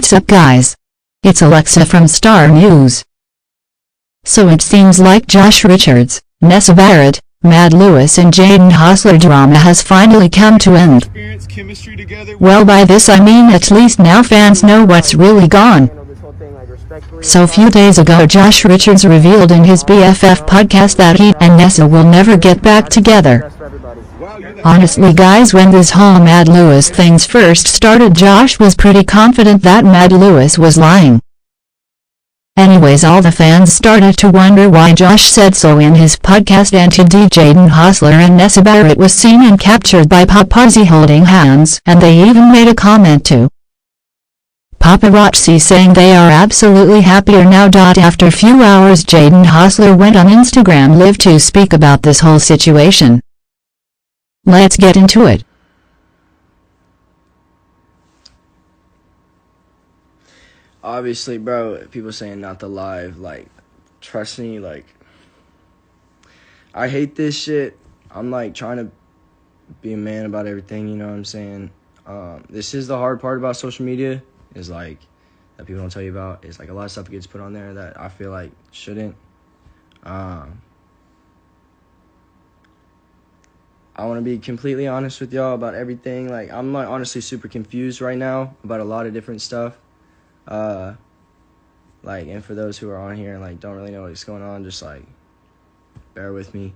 What's up, guys? It's Alexa from Star News. So it seems like Josh Richards, Nessa Barrett, Mad Lewis and Jaden Hossler drama has finally come to an end. Well, by this I mean at least now fans know what's really gone. So a few days ago Josh Richards revealed in his BFF podcast that he and Nessa will never get back together. Honestly guys, when this whole Mad Lewis things first started, Josh was pretty confident that Mad Lewis was lying. Anyways, all the fans started to wonder why Josh said so in his podcast, and today Jaden Hossler and Nessa Barrett was seen and captured by paparazzi holding hands, and they even made a comment to paparazzi saying they are absolutely happier now. After a few hours, Jaden Hossler went on Instagram Live to speak about this whole situation. Let's get into it. Obviously, bro, people saying not to live, like, trust me, like, I hate this shit. I'm, like, trying to be a man about everything, you know what I'm saying? This is the hard part about social media, is, like, that people don't tell you about. It's, like, a lot of stuff gets put on there that I feel like shouldn't. I want to be completely honest with y'all about everything. Like, I'm, like, honestly super confused right now about a lot of different stuff. Like, and for those who are on here and, like, don't really know what's going on, just, like, bear with me.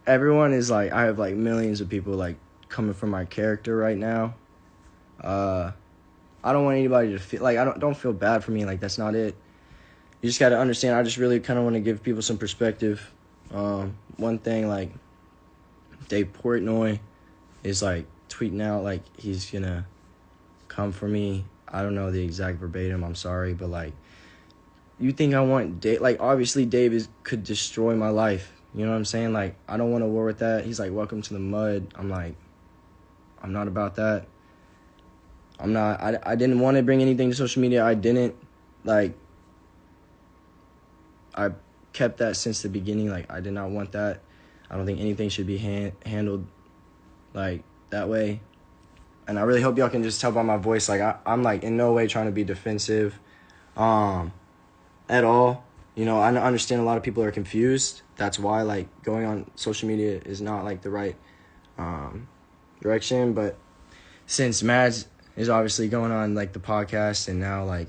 Everyone is, like, I have, like, millions of people, like, coming from my character right now. I don't want anybody to feel, like, don't feel bad for me, like, that's not it. You just gotta understand, I just really kind of want to give people some perspective. One thing, like, Dave Portnoy is, like, tweeting out, like, he's gonna come for me. I don't know the exact verbatim, I'm sorry, but, like, you think I want Dave? Like, obviously Dave could destroy my life, you know what I'm saying? Like, I don't want to war with that. He's like, welcome to the mud. I'm like, I'm not about that. I'm not. I didn't want to bring anything to social media. I didn't, like, I kept that since the beginning. Like, I did not want that. I don't think anything should be handled, like, that way. And I really hope y'all can just tell by my voice, like, I'm, like, in no way trying to be defensive at all. You know, I understand a lot of people are confused. That's why, like, going on social media is not, like, the right direction. But since Mads is obviously going on, like, the podcast, and now, like,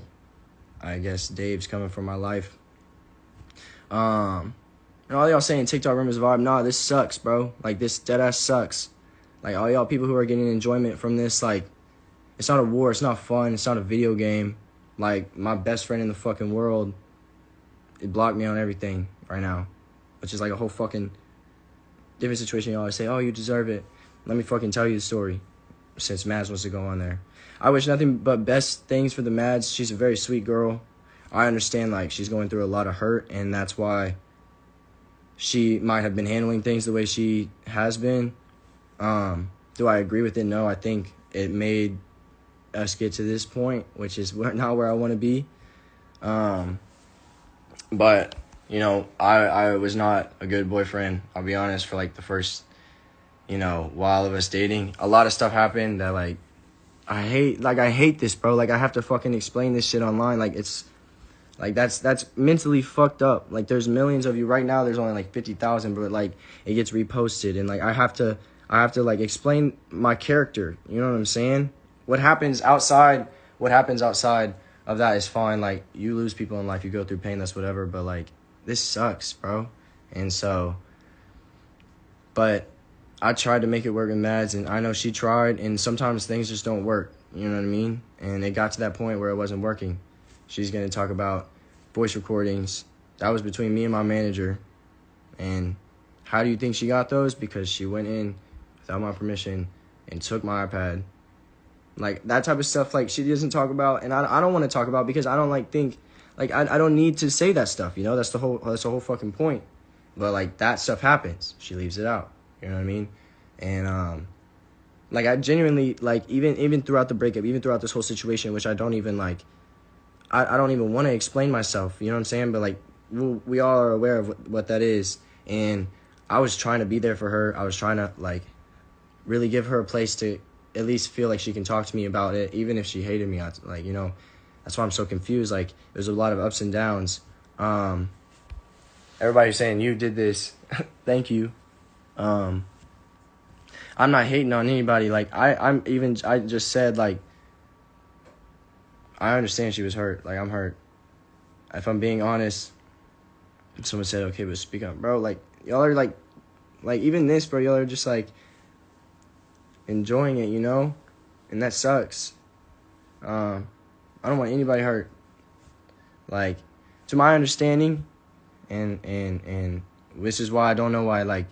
I guess Dave's coming for my life. And all y'all saying TikTok rumors vibe, nah, this sucks, bro. Like, this deadass sucks. Like, all y'all people who are getting enjoyment from this, like, it's not a war, it's not fun, it's not a video game. Like, my best friend in the fucking world, it blocked me on everything right now, which is, like, a whole fucking different situation. Y'all always say, oh, you deserve it. Let me fucking tell you the story, since Mads wants to go on there. I wish nothing but best things for the Mads. She's a very sweet girl. I understand, like, she's going through a lot of hurt, and that's why she might have been handling things the way she has been. Do I agree with it? No, I think it made us get to this point, which is not where I want to be. But, you know, I was not a good boyfriend, I'll be honest, for, like, the first, you know, while of us dating. A lot of stuff happened that, like, I hate this, bro. Like, I have to fucking explain this shit online. Like, it's, like, that's mentally fucked up. Like, there's millions of you right now. There's only, like, 50,000, but, like, it gets reposted. And, like, I have to, like, explain my character. You know what I'm saying? What happens outside of that is fine. Like, you lose people in life. You go through pain. That's whatever. But, like, this sucks, bro. And so, but I tried to make it work with Mads, and I know she tried, and sometimes things just don't work. You know what I mean? And it got to that point where it wasn't working. She's going to talk about voice recordings. That was between me and my manager. And how do you think she got those? Because she went in without my permission and took my iPad. Like, that type of stuff, like, she doesn't talk about, and I don't want to talk about, because I don't, like, think, like, I don't need to say that stuff, you know? That's the whole fucking point. But, like, that stuff happens. She leaves it out. You know what I mean? And, like, I genuinely, like, even throughout the breakup, even throughout this whole situation, which I don't even, like, I don't even want to explain myself, you know what I'm saying? But, like, we all are aware of what that is. And I was trying to be there for her. I was trying to, like, really give her a place to at least feel like she can talk to me about it, even if she hated me. Like, you know, that's why I'm so confused. Like, there's a lot of ups and downs. Everybody's saying you did this. Thank you. I'm not hating on anybody. Like, I just said, like, I understand she was hurt. Like, I'm hurt. If I'm being honest, someone said, okay, but speak up. Bro, like, y'all are, like, even this, bro, y'all are just, like, enjoying it, you know? And that sucks. I don't want anybody hurt. Like, to my understanding, and this is why I don't know why, like,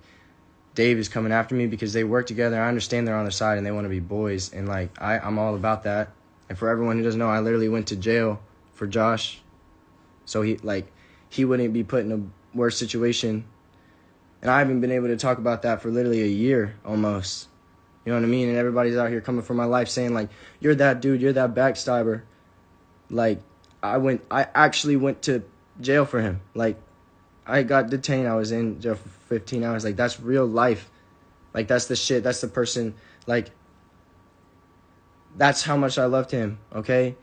Dave is coming after me, because they work together. I understand they're on their side and they want to be boys, and, like, I'm all about that. And for everyone who doesn't know, I literally went to jail for Josh, so he wouldn't be put in a worse situation. And I haven't been able to talk about that for literally a year almost. You know what I mean? And everybody's out here coming for my life saying, like, you're that dude, you're that backstabber. Like, I actually went to jail for him. Like, I got detained. I was in jail for 15 hours. Like, that's real life. Like, that's the shit. That's the person. Like, that's how much I loved him, okay?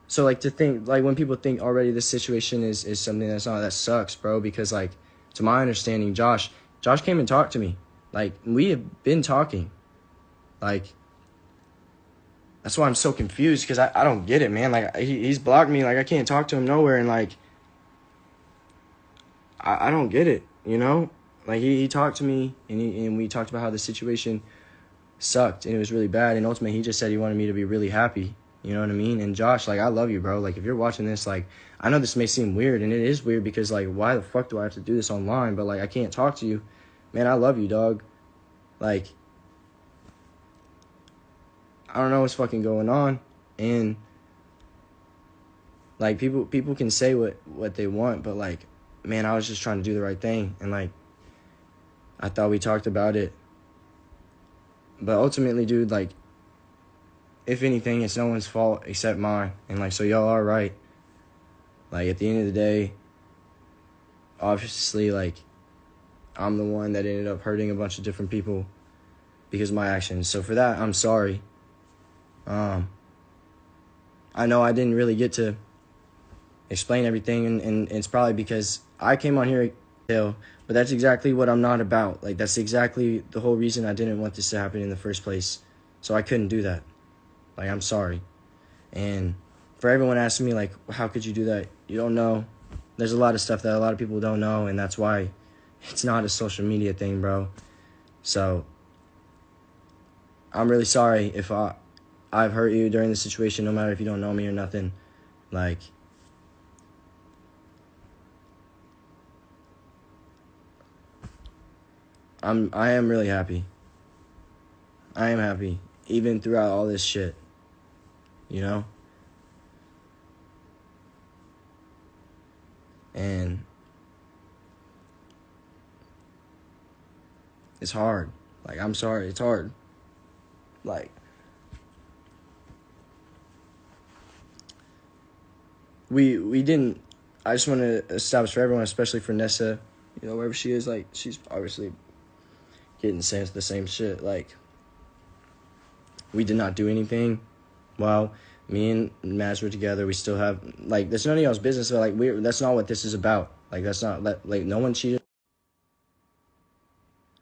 So, like, to think, like, when people think already this situation is something that's not, that sucks, bro. Because, like, to my understanding, Josh came and talked to me. Like, we have been talking. Like, that's why I'm so confused, because I don't get it, man. Like, he's blocked me. Like, I can't talk to him nowhere. And, like, I don't get it, you know? Like, he talked to me, and we talked about how the situation sucked, and it was really bad. And ultimately, he just said he wanted me to be really happy. You know what I mean? And Josh, like, I love you, bro. Like, if you're watching this, like, I know this may seem weird, and it is weird because, like, why the fuck do I have to do this online? But, like, I can't talk to you. Man, I love you, dog. Like, I don't know what's fucking going on. And, like, people can say what they want, but, like, man, I was just trying to do the right thing. And, like, I thought we talked about it. But ultimately, dude, like, if anything, it's no one's fault except mine. And, like, so y'all are right. Like, at the end of the day, obviously, like, I'm the one that ended up hurting a bunch of different people because of my actions. So for that, I'm sorry. I know I didn't really get to explain everything, and it's probably because I came on here, but that's exactly what I'm not about. Like, that's exactly the whole reason I didn't want this to happen in the first place. So I couldn't do that. Like, I'm sorry. And for everyone asking me, like, how could you do that? You don't know. There's a lot of stuff that a lot of people don't know, and that's why it's not a social media thing, bro. So I'm really sorry if I've hurt you during the situation, no matter if you don't know me or nothing. Like, I am really happy. I am happy, even throughout all this shit. You know? And it's hard. Like, I'm sorry, it's hard. Like, we didn't, I just want to establish for everyone, especially for Nessa, you know, wherever she is, like, she's obviously getting the same shit. Like, we did not do anything. Well, me and Maz were together. We still have, like, that's none of y'all's business. But, like, that's not what this is about. Like, that's not, like, no one cheated.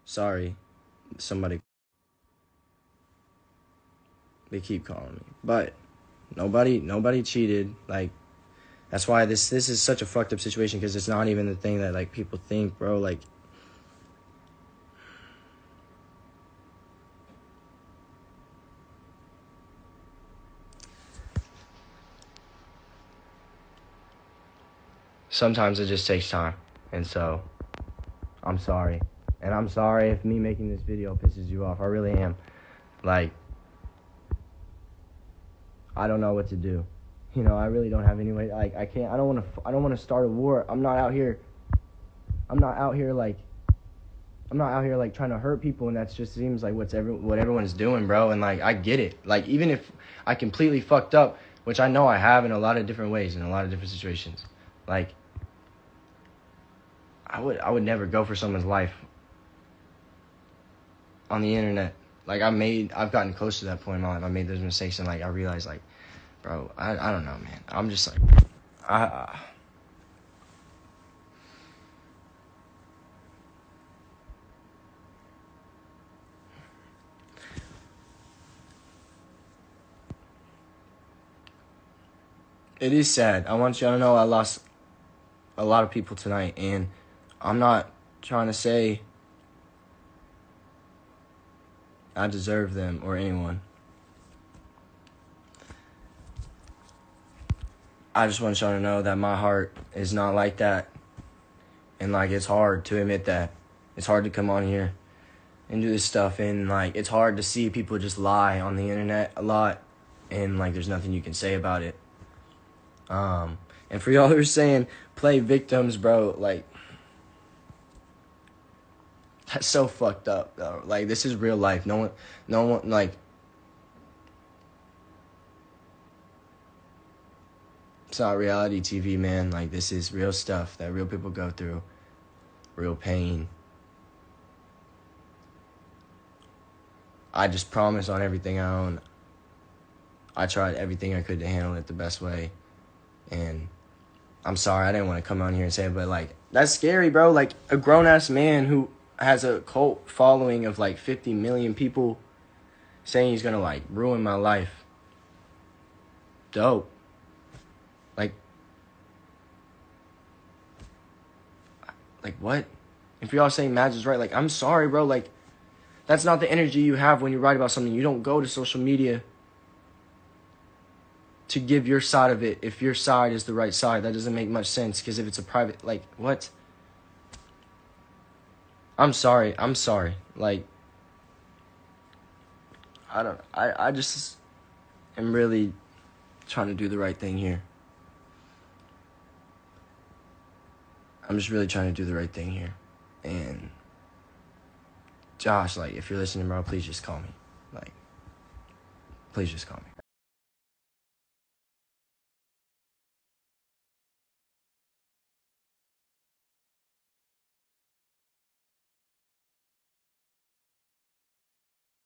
Sorry, somebody. They keep calling me, but nobody cheated. Like, that's why this is such a fucked up situation, because it's not even the thing that, like, people think, bro. Like, sometimes it just takes time, and so I'm sorry. And I'm sorry if me making this video pisses you off. I really am. Like, I don't know what to do. You know, I really don't have any way. Like, I can't. I don't want to start a war. I'm not out here like trying to hurt people, and that just seems like what everyone's doing, bro. And, like, I get it. Like, even if I completely fucked up, which I know I have in a lot of different ways, in a lot of different situations, like, I would never go for someone's life on the internet. like, I've gotten close to that point in my life. I made those mistakes, and, like, I realized, like, bro, I don't know, man. I'm just, like, it is sad. I want you to know I lost a lot of people tonight, and I'm not trying to say I deserve them or anyone. I just want y'all to know that my heart is not like that. And, like, it's hard to admit that. It's hard to come on here and do this stuff. And, like, it's hard to see people just lie on the internet a lot. And, like, there's nothing you can say about it. And for y'all who are saying play victims, bro, like, that's so fucked up, though. Like, this is real life. No one, like, it's not reality TV, man. Like, this is real stuff that real people go through. Real pain. I just promise on everything I own. I tried everything I could to handle it the best way. And I'm sorry, I didn't want to come on here and say it, but, like, that's scary, bro. Like, a grown-ass man who has a cult following of, like, 50 million people saying he's going to, like, ruin my life. Dope. Like, what? If y'all saying Madge is right, like, I'm sorry, bro. Like, that's not the energy you have when you write about something. You don't go to social media to give your side of it if your side is the right side. That doesn't make much sense, because if it's a private, like, what? I'm sorry. Like, I don't know. I just am really trying to do the right thing here. I'm just really trying to do the right thing here. And Josh, like, if you're listening, bro, please just call me. Like, please just call me.